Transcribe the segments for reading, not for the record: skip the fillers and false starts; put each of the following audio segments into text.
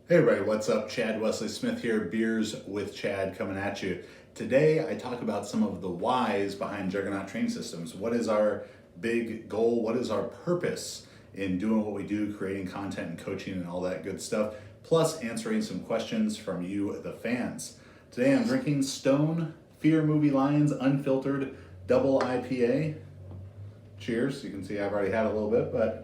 Hey everybody, what's up? Chad Wesley Smith here, Beers with Chad coming at you. Today I talk about some of the whys behind Juggernaut Training Systems. What is our big goal? What is our purpose in doing what we do, creating content and coaching and all that good stuff, plus answering some questions from you, the fans. Today I'm drinking Stone Fear Movie Lions Unfiltered Double IPA. Cheers. You can see I've already had a little bit, but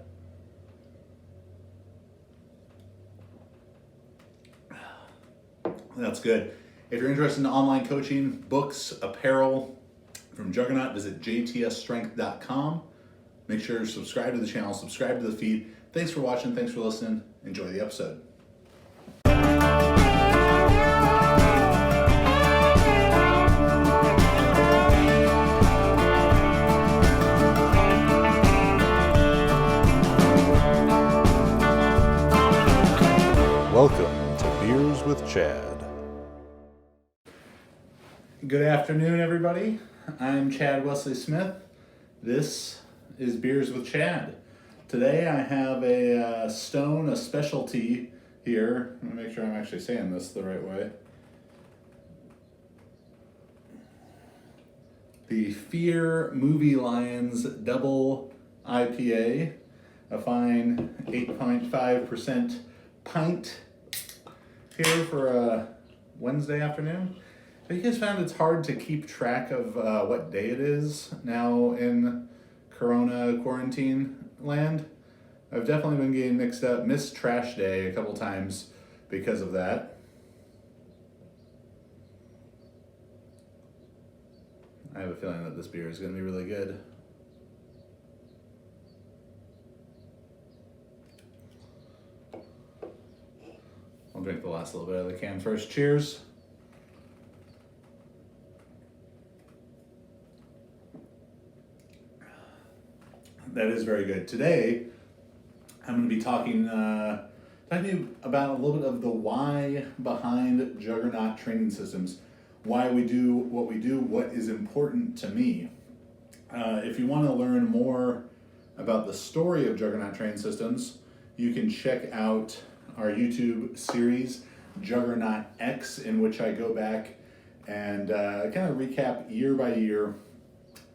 that's good. If you're interested in online coaching, books, apparel from Juggernaut, visit jtsstrength.com. Make sure to subscribe to the channel, subscribe to the feed. Thanks for watching, thanks for listening. Enjoy the episode. Welcome to Beers with Chad. Good afternoon, everybody. I'm Chad Wesley Smith. This is Beers with Chad. Today I have a Stone, a specialty here. Let me make sure I'm actually saying this the right way. The Fear Movie Lions Double IPA, a fine 8.5% pint here for a Wednesday afternoon. Have you guys found it's hard to keep track of what day it is now in Corona quarantine land? I've definitely been getting mixed up, missed trash day a couple times because of that. I have a feeling that this beer is going to be really good. I'll drink the last little bit of the can first. Cheers. That is very good. Today, I'm going to be talking about a little bit of the why behind Juggernaut Training Systems, why we do, what is important to me. If you want to learn more about the story of Juggernaut Training Systems, you can check out our YouTube series, Juggernaut X, in which I go back and kind of recap year by year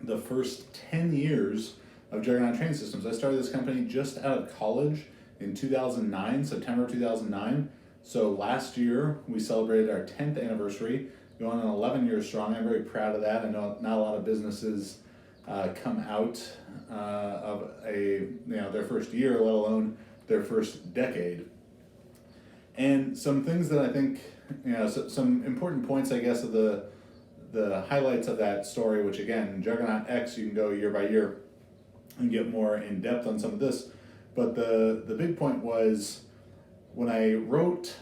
the first 10 years of Juggernaut Training Systems. I started this company just out of college in 2009, September 2009. So last year we celebrated our 10th anniversary, going on 11 years strong. I'm very proud of that. I know not a lot of businesses come out of their first year, let alone their first decade. And some things that I think, some important points, I guess, of the highlights of that story, which again, Juggernaut X, you can go year by year and get more in depth on some of this. But the big point was when I wrote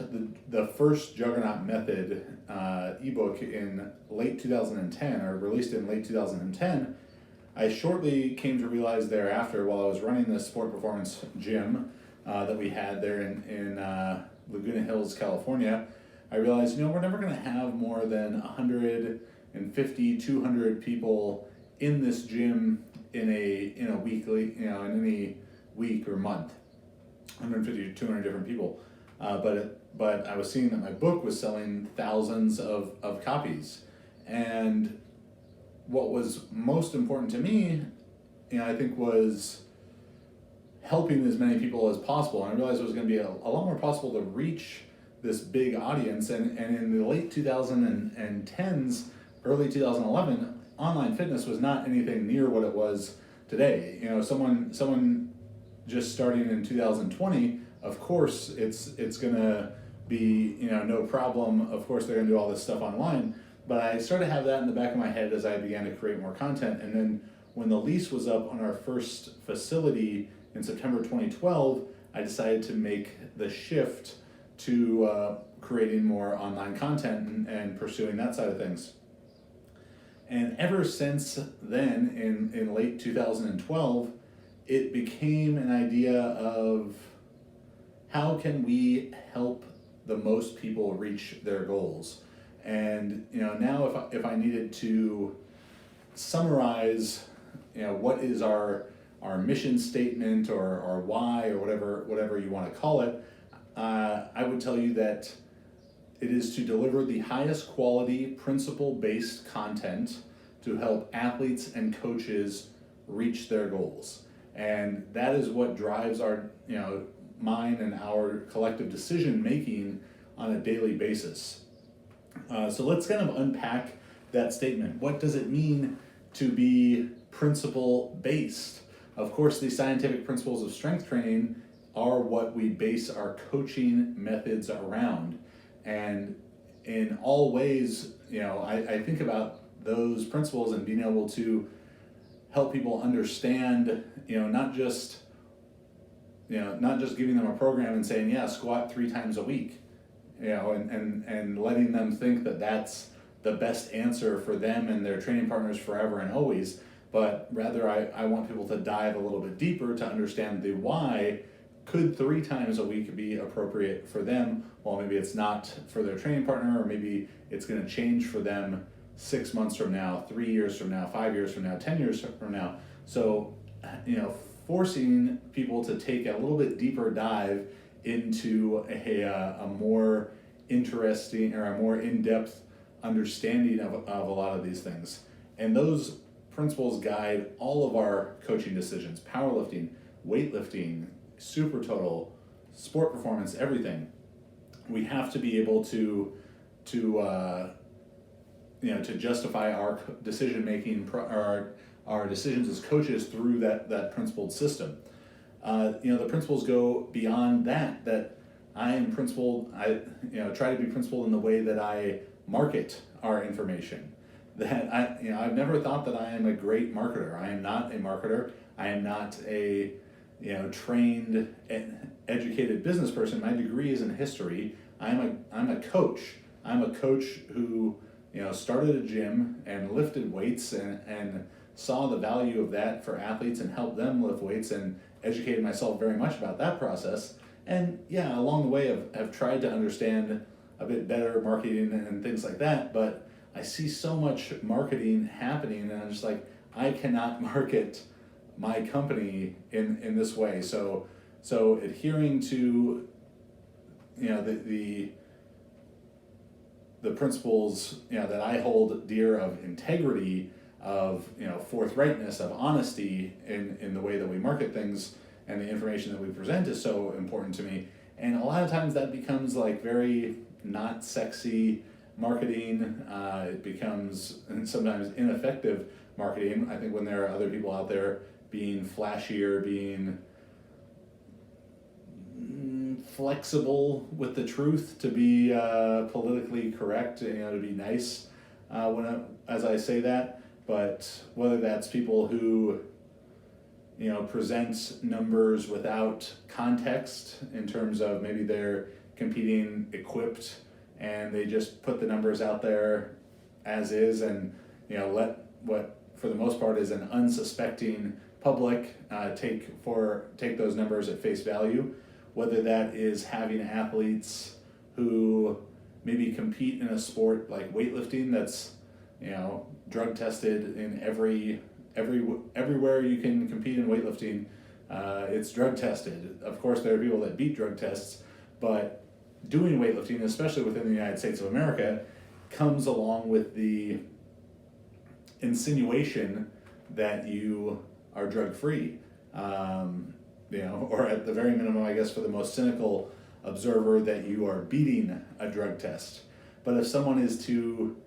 the first Juggernaut Method ebook in late 2010, or released it in late 2010, I shortly came to realize thereafter, while I was running this sport performance gym that we had there in Laguna Hills, California, I realized, we're never going to have more than 150, 200 people in this gym in a weekly, in any week or month, 150 to 200 different people. But I was seeing that my book was selling thousands of copies. And what was most important to me, I think, was helping as many people as possible. And I realized it was going to be a lot more possible to reach this big audience. And in the late 2010s, early 2011, online fitness was not anything near what it was today. Someone just starting in 2020, of course it's gonna be no problem. Of course they're gonna do all this stuff online. But I started to have that in the back of my head as I began to create more content. And then when the lease was up on our first facility in September 2012, I decided to make the shift to creating more online content and pursuing that side of things. And ever since then, in late 2012, it became an idea of how can we help the most people reach their goals. And now if I needed to summarize what is our mission statement or why or whatever you want to call it, I would tell you that it is to deliver the highest quality principle-based content to help athletes and coaches reach their goals. And that is what drives our, mine and our collective decision making on a daily basis. So let's kind of unpack that statement. What does it mean to be principle-based? Of course, the scientific principles of strength training are what we base our coaching methods around. And in all ways, I think about those principles and being able to help people understand, not just giving them a program and saying, yeah, squat 3 times a week, and letting them think that that's the best answer for them and their training partners forever and always. But rather, I want people to dive a little bit deeper to understand the why. Could 3 times a week be appropriate for them? Well, maybe it's not for their training partner, or maybe it's going to change for them 6 months from now, 3 years from now, 5 years from now, 10 years from now. So, forcing people to take a little bit deeper dive into a more interesting or a more in-depth understanding of a lot of these things. And those principles guide all of our coaching decisions: powerlifting, weightlifting, super total, sport performance, everything. We have to be able to justify our decision making, our decisions as coaches through that principled system. The principles go beyond that. That I am principled. I try to be principled in the way that I market our information. That I've never thought that I am a great marketer. I am not a marketer. I am not a trained, educated business person. My degree is in history. I'm a coach. I'm a coach who started a gym and lifted weights and saw the value of that for athletes and helped them lift weights, and educated myself very much about that process. And yeah, along the way I've tried to understand a bit better marketing and things like that, but I see so much marketing happening, and I'm just like, I cannot market my company in this way. So adhering to the principles that I hold dear of integrity, of forthrightness, of honesty in the way that we market things and the information that we present is so important to me. And a lot of times that becomes like very not sexy marketing. It becomes sometimes ineffective marketing. I think when there are other people out there being flashier, being flexible with the truth, to be politically correct, to be nice as I say that. But whether that's people who present numbers without context, in terms of maybe they're competing equipped and they just put the numbers out there as is, and let what for the most part is an unsuspecting public take those numbers at face value. Whether that is having athletes who maybe compete in a sport like weightlifting that's drug tested in everywhere you can compete in weightlifting, it's drug tested. Of course, there are people that beat drug tests, but doing weightlifting, especially within the United States of America, comes along with the insinuation that you are drug-free, or at the very minimum, I guess, for the most cynical observer, that you are beating a drug test. But if someone is to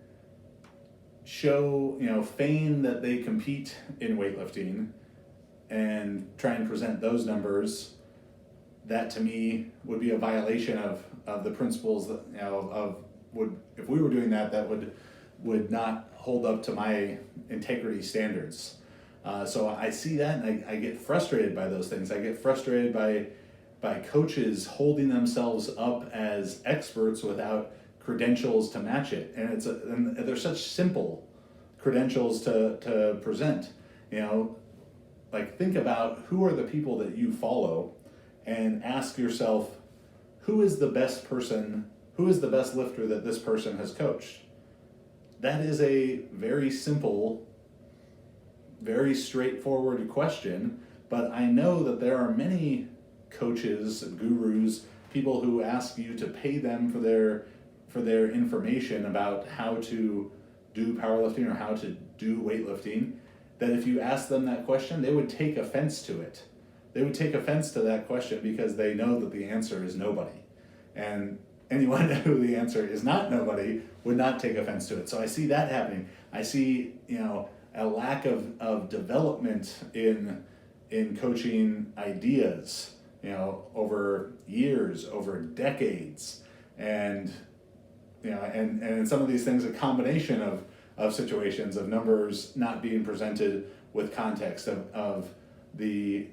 show, feign that they compete in weightlifting and try and present those numbers, that to me would be a violation of the principles that, if we were doing that, that would not hold up to my integrity standards. So I see that, and I get frustrated by those things. I get frustrated by coaches holding themselves up as experts without credentials to match it, and and they're such simple credentials to present. Think about who are the people that you follow, and ask yourself, who is the best lifter that this person has coached? That is a very simple, very straightforward question, but I know that there are many coaches, gurus people who ask you to pay them for their information about how to do powerlifting or how to do weightlifting, that if you ask them that question, they would take offense to it. They would take offense to that question because they know that the answer is nobody. And anyone who the answer is not nobody would not take offense to it. So I see that happening. I see, a lack of development in coaching ideas, over years, over decades. And and some of these things, a combination of situations, of numbers not being presented with context, of the,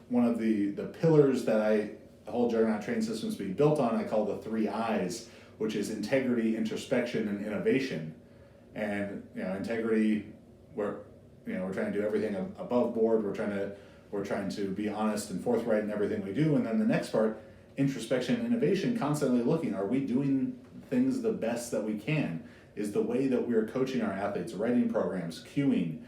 one of the pillars that the whole Juggernaut Training Systems being built on, I call the 3 I's, which is integrity, introspection, and innovation. And, integrity, we're trying to do everything above board. We're trying to be honest and forthright in everything we do. And then the next part, introspection and innovation, constantly looking, are we doing things the best that we can? Is the way that we're coaching our athletes, writing programs, cueing,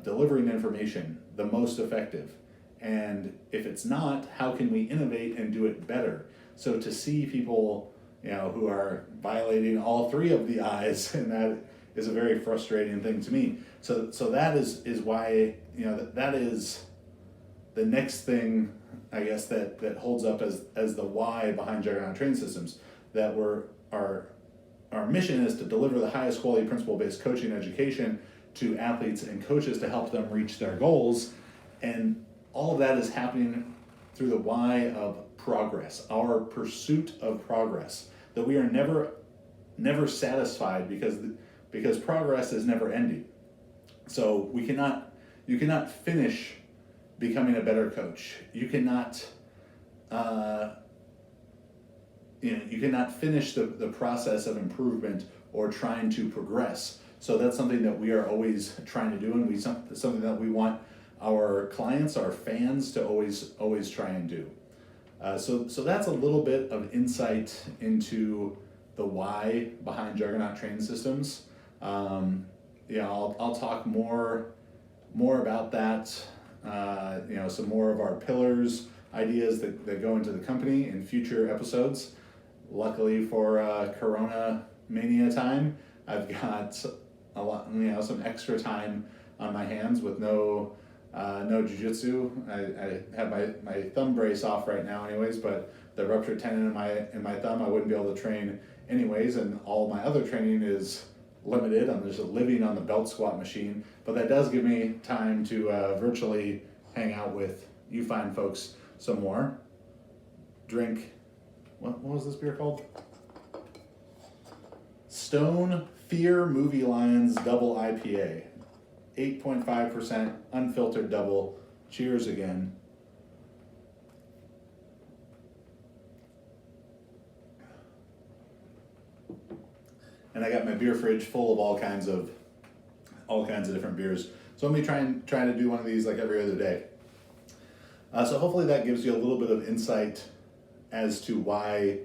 delivering information the most effective? And if it's not, how can we innovate and do it better? So to see people, who are violating all 3 of the I's, and that is a very frustrating thing to me. So that is why, that is the next thing, I guess, that holds up as the why behind Juggernaut Training Systems, that our mission is to deliver the highest quality principle-based coaching education to athletes and coaches to help them reach their goals. And all of that is happening through the why of progress, our pursuit of progress, that we are never satisfied because progress is never ending. So you cannot finish becoming a better coach. You cannot you cannot finish the process of improvement or trying to progress. So that's something that we are always trying to do, and something that we want our clients, our fans, to always try and do. So that's a little bit of insight into the why behind Juggernaut Training Systems. I'll talk more about that. Some more of our pillars, ideas that go into the company in future episodes. Luckily for Corona Mania time, I've got a lot, some extra time on my hands with no jiu-jitsu. I have my thumb brace off right now anyways, but the ruptured tendon in my thumb, I wouldn't be able to train anyways, and all my other training is limited. I'm just living on the belt squat machine, but that does give me time to virtually hang out with you fine folks some more. Drink, what was this beer called? Stone Fear Movie Lions Double IPA. 8.5% unfiltered double. Cheers again. And I got my beer fridge full of all kinds of different beers. So I'm gonna be trying to do one of these like every other day. So hopefully that gives you a little bit of insight as to why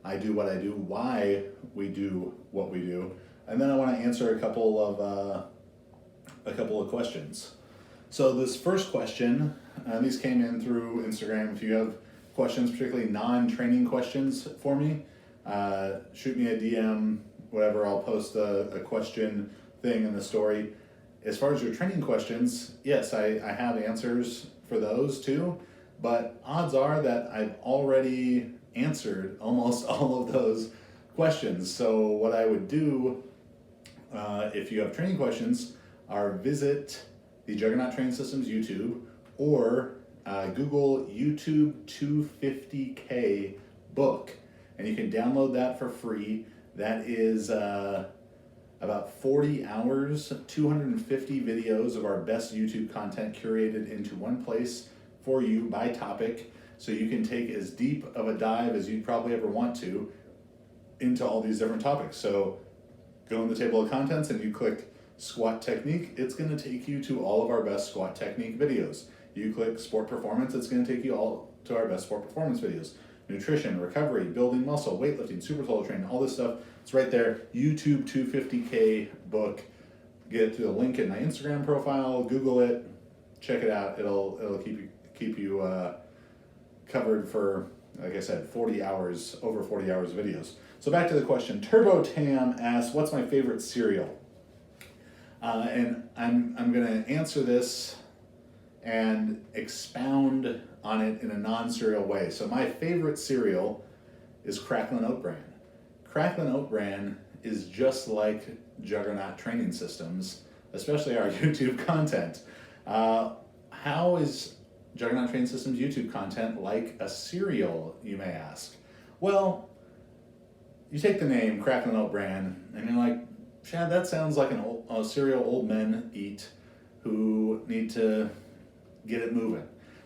I do what I do, why we do what we do, and then I want to answer a couple of questions. So this first question, these came in through Instagram. If you have questions, particularly non-training questions for me, shoot me a DM, whatever. I'll post a question thing in the story. As far as your training questions, yes, I have answers for those too, but odds are that I've already answered almost all of those questions. So what I would do, if you have training questions, are visit the Juggernaut Training Systems YouTube, or Google YouTube 250K book, and you can download that for free. That is about 40 hours, 250 videos of our best YouTube content curated into one place for you by topic, so you can take as deep of a dive as you'd probably ever want to into all these different topics. So go in the table of contents and you click squat technique, it's going to take you to all of our best squat technique videos. You click sport performance, it's going to take you all to our best sport performance videos. Nutrition, recovery, building muscle, weightlifting, super total training, all this stuff, it's right there. YouTube 250K book. Get it through the link in my Instagram profile, Google it, check it out. It'll keep you covered for like I said, 40 hours, over 40 hours of videos. So back to the question. Turbo Tam asks, what's my favorite cereal? And I'm going to answer this and expound on it in a non-cereal way. So my favorite cereal is Cracklin' Oat Bran. Cracklin' Oat Bran is just like Juggernaut Training Systems, especially our YouTube content. How is Juggernaut Training Systems YouTube content like a cereal, you may ask? Well, you take the name Cracklin' Oat Bran and you're like, Chad, that sounds like a cereal old men eat who need to get it moving,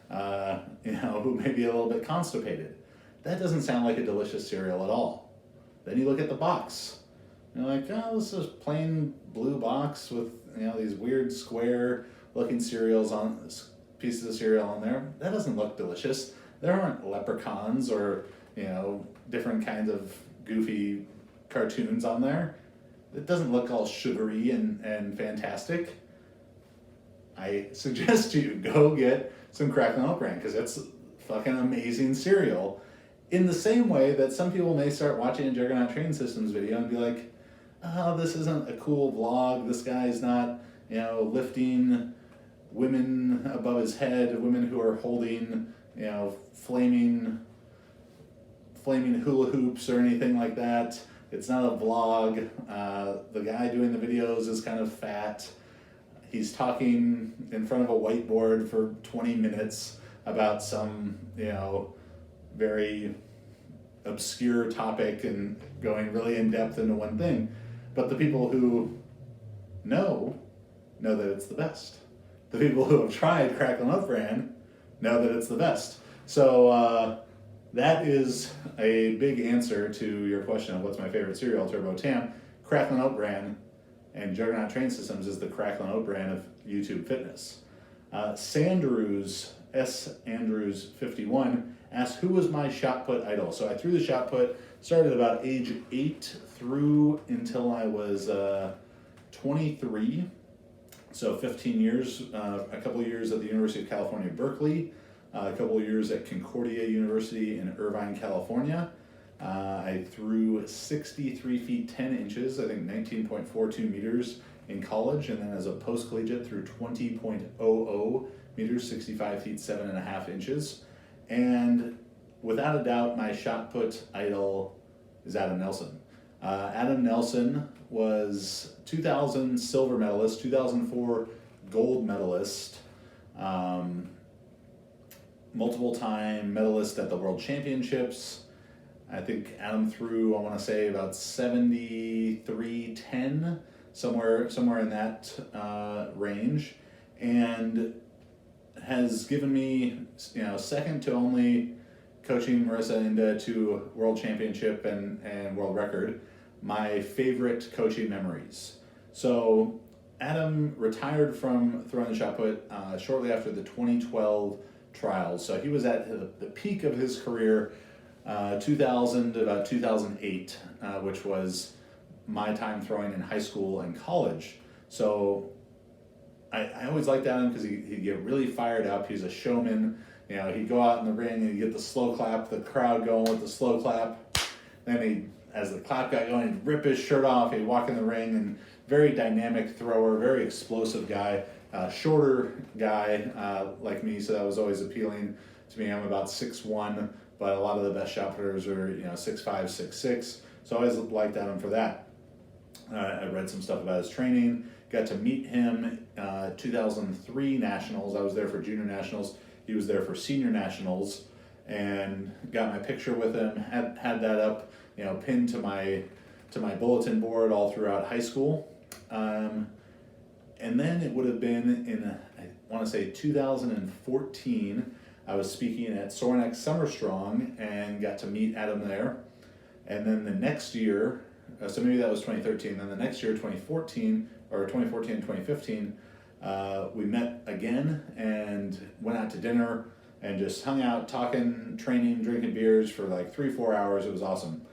who may be a little bit constipated. That doesn't sound like a delicious cereal at all. Then you look at the box. You're like, oh, this is plain blue box with these weird square looking cereals on pieces of cereal on there. That doesn't look delicious. There aren't leprechauns or different kinds of goofy cartoons on there. It doesn't look all sugary and fantastic. I suggest you go get some Cracklin' Oat Bran because it's fucking amazing cereal. In the same way that some people may start watching a Juggernaut Training Systems video and be like, oh, this isn't a cool vlog. This guy's not, lifting women above his head, women who are holding, flaming hula hoops or anything like that. It's not a vlog. The guy doing the videos is kind of fat. He's talking in front of a whiteboard for 20 minutes about some, very obscure topic and going really in depth into one thing. But the people who know that it's the best. The people who have tried Cracklin' Oat Bran know that it's the best. So that is a big answer to your question of what's my favorite cereal, Turbo Tam. Cracklin' Oat Bran and Juggernaut Training Systems is the Cracklin' Oat Bran of YouTube fitness. Sandrews, S. Andrews 51, asked, who was my shot put idol? So I threw the shot put, started about age 8 through until I was 23. So 15 years, a couple of years at the University of California, Berkeley, a couple of years at Concordia University in Irvine, California. I threw 63 feet 10 inches, I think 19.42 meters in college, and then as a post-collegiate threw 20.00 meters, 65 feet 7.5 inches. And without a doubt, my shot put idol is Adam Nelson. Adam Nelson was 2000 silver medalist, 2004 gold medalist, multiple time medalist at the World Championships. I think Adam threw, I want to say, about 73.10, somewhere in that range, and has given me, second to only coaching Marissa Inda to World Championship and world record, my favorite coaching memories. So Adam retired from throwing the shot put shortly after the 2012 trials. So he was at the peak of his career, 2000 to about 2008, which was my time throwing in high school and college. So I always liked Adam because he'd get really fired up. He's a showman. He'd go out in the ring and he'd get the slow clap, the crowd going with the slow clap. Then as the clap got going, he'd rip his shirt off, he'd walk in the ring, and very dynamic thrower, very explosive guy, shorter guy like me, so that was always appealing to me. I'm about 6'1", but a lot of the best shot putters are 6'5", 6'6", so I always liked Adam for that. I read some stuff about his training, got to meet him 2003 Nationals. I was there for Junior Nationals, he was there for Senior Nationals, and got my picture with him, had that up, pinned to my bulletin board all throughout high school. And then it would have been in, I want to say 2014, I was speaking at Sorinex Summer Strong and got to meet Adam there. And then the next year, so maybe that was 2013, then the next year, 2014 and 2015, we met again and went out to dinner and just hung out, talking, training, drinking beers for like 3-4 hours. It was awesome.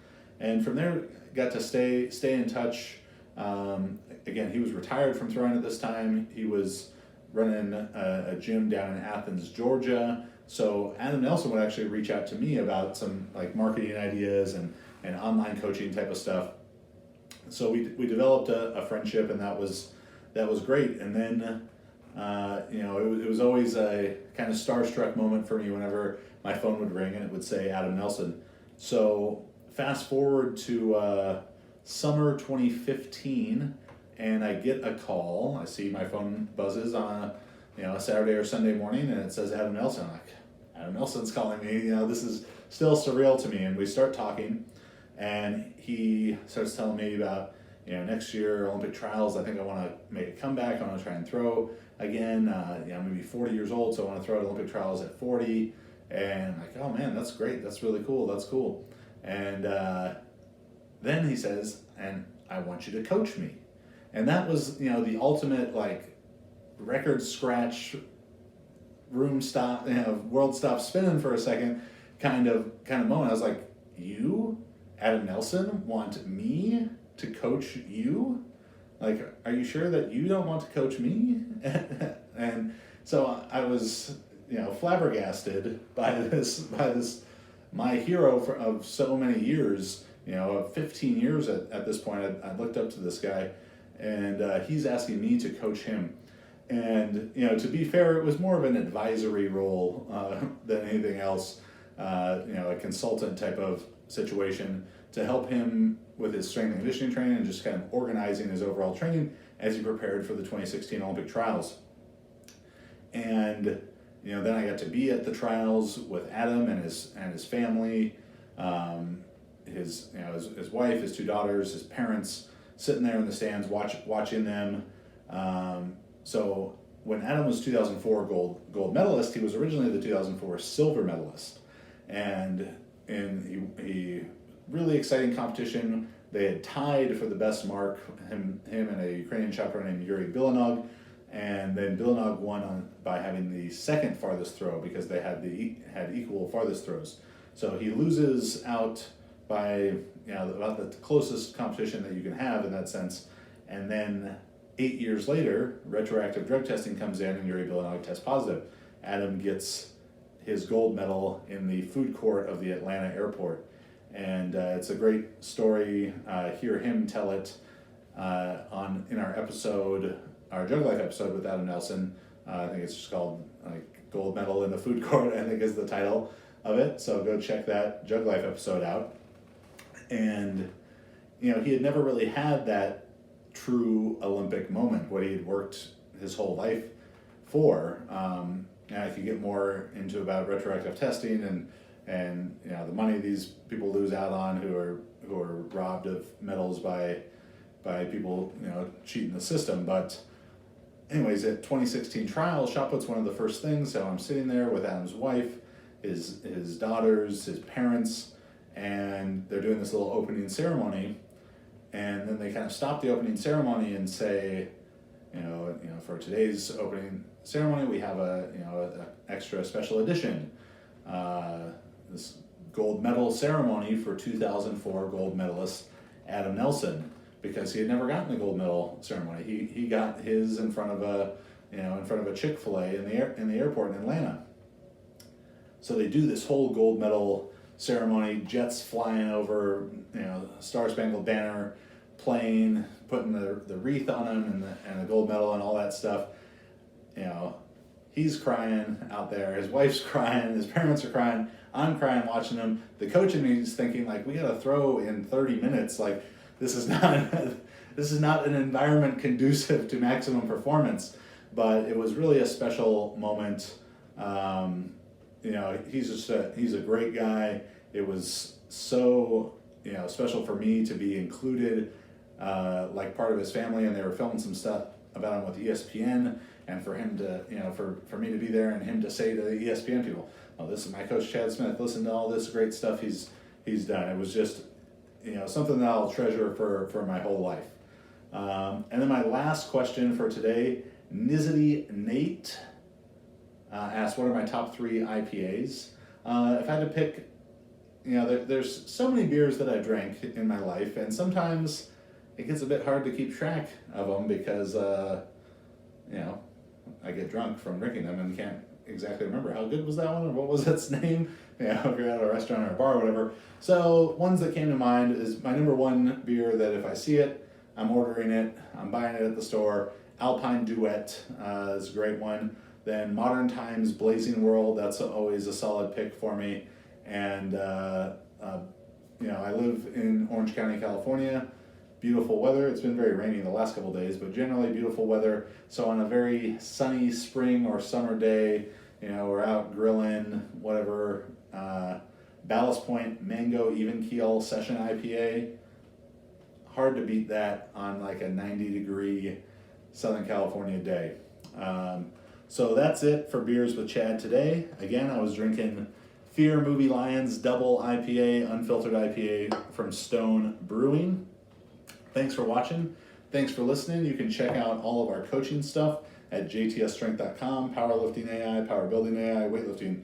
And from there, got to stay in touch. Again, he was retired from throwing at this time. He was running a gym down in Athens, Georgia. So Adam Nelson would actually reach out to me about some like marketing ideas and online coaching type of stuff. So we developed a friendship, and that was great. And then it was always a kind of starstruck moment for me whenever my phone would ring and it would say Adam Nelson. So fast forward to summer 2015, and I get a call. I see my phone buzzes on a Saturday or Sunday morning, and it says Adam Nelson. I'm like, Adam Nelson's calling me. This is still surreal to me. And we start talking, and he starts telling me about next year Olympic trials. I think I want to make a comeback. I want to try and throw again. I'm going to be 40 years old, so I want to throw at Olympic trials at 40. And I'm like, oh man, that's great. That's really cool. That's cool. And then he says, and I want you to coach me. And that was, the ultimate like record scratch, room stop, world stop spinning for a second kind of moment. I was like, you, Adam Nelson, want me to coach you? Like, are you sure that you don't want to coach me? And so I was, flabbergasted by this, my hero of so many years, 15 years at this point. I looked up to this guy, and he's asking me to coach him. And, to be fair, it was more of an advisory role than anything else, a consultant type of situation to help him with his strength and conditioning training and just kind of organizing his overall training as he prepared for the 2016 Olympic trials. And, then I got to be at the trials with Adam and his family, his wife, his two daughters, his parents, sitting there in the stands watching them. So when Adam was 2004 gold medalist, he was originally the 2004 silver medalist, and in he really exciting competition. They had tied for the best mark, him and a Ukrainian shot putter named Yuri Bilanog, and then Bilanog won by having the second farthest throw because they had equal farthest throws. So he loses out by about the closest competition that you can have in that sense, and then 8 years later, retroactive drug testing comes in and Yuri Bilanog tests positive. Adam gets his gold medal in the food court of the Atlanta airport. And it's a great story. Hear him tell it in our episode, our JUGGLIFE episode with Adam Nelson. I think it's just called Gold Medal in the Food Court, I think is the title of it. So go check that JUGGLIFE episode out. And, he had never really had that true Olympic moment, what he had worked his whole life for. And I could get more into about retroactive testing and the money these people lose out on who are robbed of medals by people cheating the system. But anyways, at 2016 trials, Shotput's one of the first things. So I'm sitting there with Adam's wife, his daughters, his parents, and they're doing this little opening ceremony. And then they kind of stop the opening ceremony and say, for today's opening ceremony, we have a extra special edition. This gold medal ceremony for 2004 gold medalist Adam Nelson, because he had never gotten the gold medal ceremony. He got his in front of a Chick-fil-A in the airport in Atlanta. So they do this whole gold medal ceremony, jets flying over, Star Spangled Banner playing, putting the wreath on him and the gold medal and all that stuff. He's crying out there, his wife's crying, his parents are crying, I'm crying watching him. The coach in me is thinking, like, we gotta throw in 30 minutes. Like, this is not an environment conducive to maximum performance. But it was really a special moment. He's a great guy. It was so special for me to be included like part of his family, and they were filming some stuff about him with ESPN, and for him to for me to be there and him to say to the ESPN people, oh, this is my coach Chad Smith, listen to all this great stuff he's done. It was just something that I'll treasure for my whole life. And then my last question for today, Nizzity Nate asked, what are my top 3 IPAs? If I had to pick, there's so many beers that I drank in my life, and sometimes it gets a bit hard to keep track of them because, I get drunk from drinking them and can't exactly remember how good was that one or what was its name. Yeah, if you're at a restaurant or a bar or whatever. So ones that came to mind is my number one beer that if I see it, I'm ordering it, I'm buying it at the store. Alpine Duet is a great one. Then Modern Times Blazing World, that's always a solid pick for me. And you know, I live in Orange County, California. Beautiful weather. It's been very rainy the last couple of days, but generally beautiful weather. So on a very sunny spring or summer day, you know, we're out grilling, whatever. Ballast Point Mango Even Keel Session IPA. Hard to beat that on like a 90-degree Southern California day. So that's it for Beers with Chad today. Again, I was drinking Fear Movie Lions Double IPA, unfiltered IPA from Stone Brewing. Thanks for watching. Thanks for listening. You can check out all of our coaching stuff at jtsstrength.com, powerlifting AI, power building AI, weightlifting,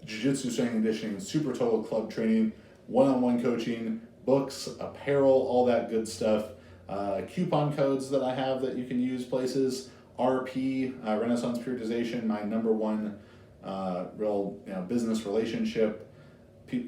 jiu-jitsu, strength and conditioning, super total club training, one-on-one coaching, books, apparel, all that good stuff. Coupon codes that I have that you can use places. RP, Renaissance Periodization, my number one real business relationship.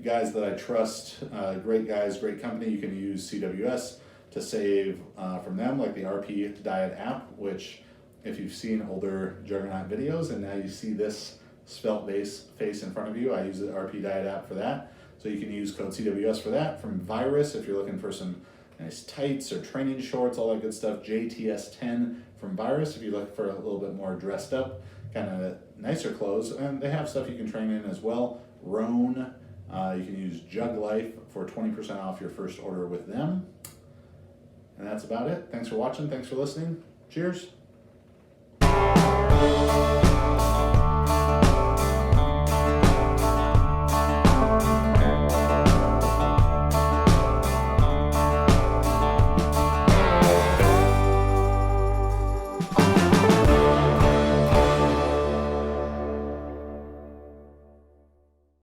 Guys that I trust, great guys, great company. You can use CWS to save from them, like the RP Diet app, which if you've seen older Juggernaut videos and now you see this svelte face in front of you, I use the RP Diet app for that. So you can use code CWS for that. From Virus, if you're looking for some nice tights or training shorts, all that good stuff. JTS10 from Virus, if you look for a little bit more dressed up, kind of nicer clothes. And they have stuff you can train in as well. Roan, you can use JUGGLIFE for 20% off your first order with them. And that's about it. Thanks for watching. Thanks for listening. Cheers.